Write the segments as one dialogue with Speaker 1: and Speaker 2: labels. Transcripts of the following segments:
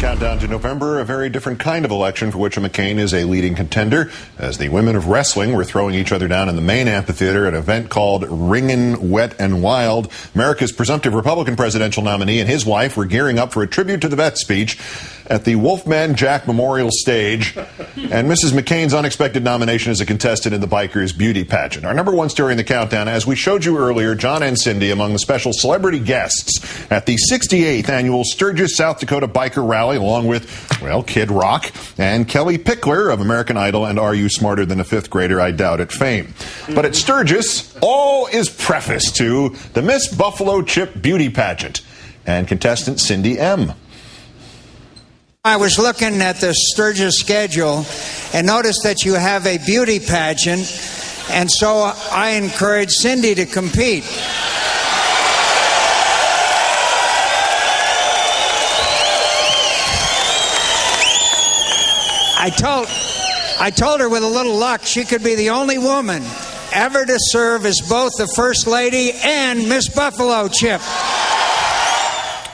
Speaker 1: Countdown to November, a very different kind of election for which McCain is a leading contender, as the women of wrestling were throwing each other down in the main amphitheater at an event called Ringin' Wet and Wild. America's presumptive Republican presidential nominee and his wife were gearing up for a tribute to the vet speech at the Wolfman Jack Memorial Stage, and Mrs. McCain's unexpected nomination as a contestant in the Bikers Beauty Pageant. Our number one story in the countdown, as we showed you earlier, John and Cindy among the special celebrity guests at the 68th annual Sturgis, South Dakota Biker Rally, along with, well, Kid Rock and Kelly Pickler of American Idol and Are You Smarter Than a Fifth Grader? I Doubt It fame. But at Sturgis, all is prefaced to the Miss Buffalo Chip Beauty Pageant and contestant Cindy M.
Speaker 2: I was looking at the Sturgis schedule and noticed that you have a beauty pageant, and so I encouraged Cindy to compete. I told her with a little luck she could be the only woman ever to serve as both the First Lady and Miss Buffalo Chip.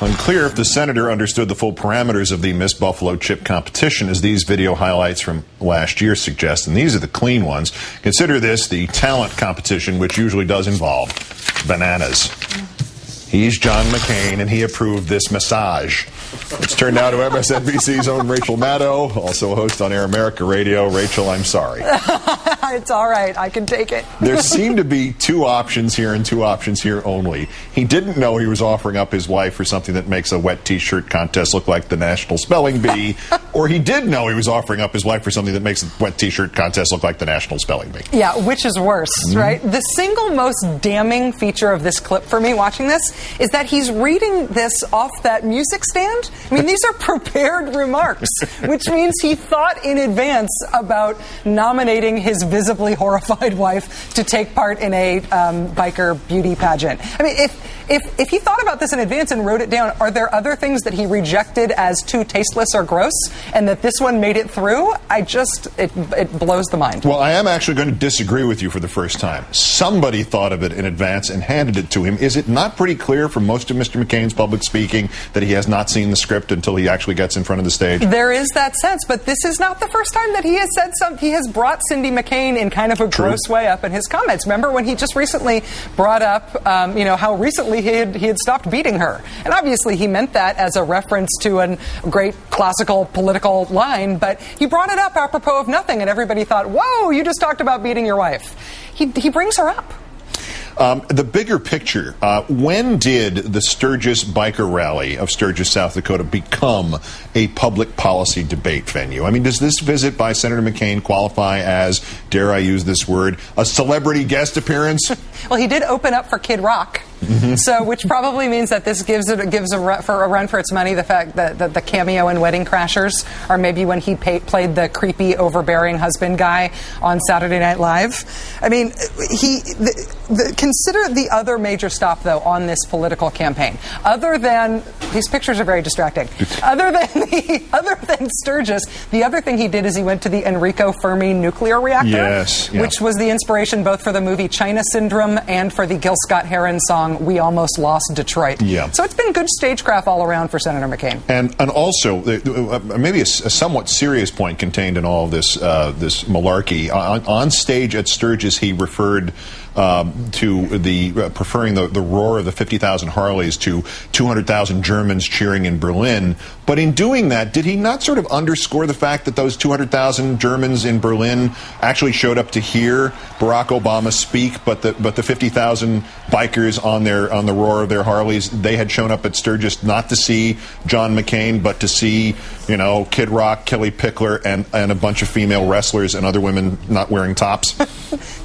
Speaker 1: Unclear if the senator understood the full parameters of the Miss Buffalo Chip competition, as these video highlights from last year suggest, and these are the clean ones. Consider this the talent competition, which usually does involve bananas. He's John McCain, and he approved this massage. It's turned out to MSNBC's own Rachel Maddow, also a host on Air America Radio. Rachel, I'm sorry.
Speaker 3: It's all right. I can take it.
Speaker 1: There seem to be two options here and two options here only. He didn't know he was offering up his wife for something that makes a wet T-shirt contest look like the National Spelling Bee, or he did know he was offering up his wife for something that makes a wet T-shirt contest look like the National Spelling Bee.
Speaker 3: Yeah, which is worse, right? The single most damning feature of this clip for me watching this is that he's reading this off that music stand. I mean, these are prepared remarks, which means he thought in advance about nominating his visibly horrified wife to take part in a biker beauty pageant. I mean, if he thought about this in advance and wrote it down, are there other things that he rejected as too tasteless or gross, and that this one made it through? It blows the mind.
Speaker 1: Well, I am actually going to disagree with you for the first time. Somebody thought of it in advance and handed it to him. Is it not pretty clear from most of Mr. McCain's public speaking that he has not seen the script until he actually gets in front of the stage?
Speaker 3: There is that sense, but this is not the first time that he has said something. He has brought Cindy McCain in kind of a gross way up in his comments. Remember when he just recently brought up, how recently he had stopped beating her, and obviously he meant that as a reference to a great classical political line, but he brought it up apropos of nothing, and everybody thought, "Whoa, you just talked about beating your wife." He brings her up.
Speaker 1: The bigger picture, when did the Sturgis Biker Rally of Sturgis, South Dakota become a public policy debate venue? I mean, does this visit by Senator McCain qualify as, dare I use this word, a celebrity guest appearance?
Speaker 3: Well, he did open up for Kid Rock. So, which probably means that this gives a run for its money. The fact that the cameo in Wedding Crashers, or maybe when he played the creepy, overbearing husband guy on Saturday Night Live. I mean, consider the other major stop though on this political campaign. Other than these pictures are very distracting. Other than Sturgis, the other thing he did is he went to the Enrico Fermi nuclear reactor, which was the inspiration both for the movie China Syndrome and for the Gil Scott-Heron song We Almost Lost Detroit. Yeah. So it's been good stagecraft all around for Senator McCain.
Speaker 1: And also, maybe a somewhat serious point contained in all of this this malarkey. On stage at Sturgis, he referred to preferring the roar of the 50,000 Harleys to 200,000 Germans cheering in Berlin. But in doing that, did he not sort of underscore the fact that those 200,000 Germans in Berlin actually showed up to hear Barack Obama speak, but the 50,000 bikers on the roar of their Harleys, they had shown up at Sturgis not to see John McCain, but to see, Kid Rock, Kelly Pickler, and a bunch of female wrestlers and other women not wearing tops?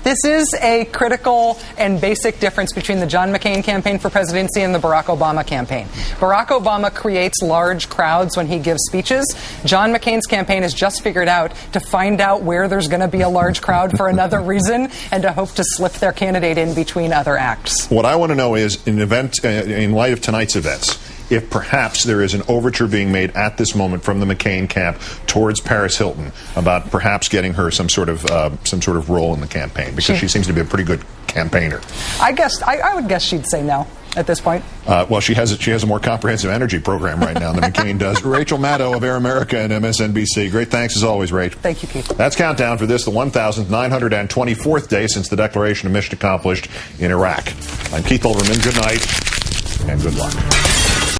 Speaker 3: This is a critical and basic difference between the John McCain campaign for presidency and the Barack Obama campaign. Barack Obama creates large crowds when he gives speeches. John McCain's campaign has just figured out to find out where there's going to be a large crowd for another reason and to hope to slip their candidate in between other acts.
Speaker 1: What I want to know is, in light of tonight's events, if perhaps there is an overture being made at this moment from the McCain camp towards Paris Hilton about perhaps getting her some sort of role in the campaign, because she seems to be a pretty good campaigner.
Speaker 3: I would guess she'd say no. at this point?
Speaker 1: Well, she has a more comprehensive energy program right now than McCain does. Rachel Maddow of Air America and MSNBC. Great thanks as always, Rach.
Speaker 3: Thank you, Keith.
Speaker 1: That's Countdown for this, the 1,924th day since the declaration of mission accomplished in Iraq. I'm Keith Olbermann. Good night and good luck.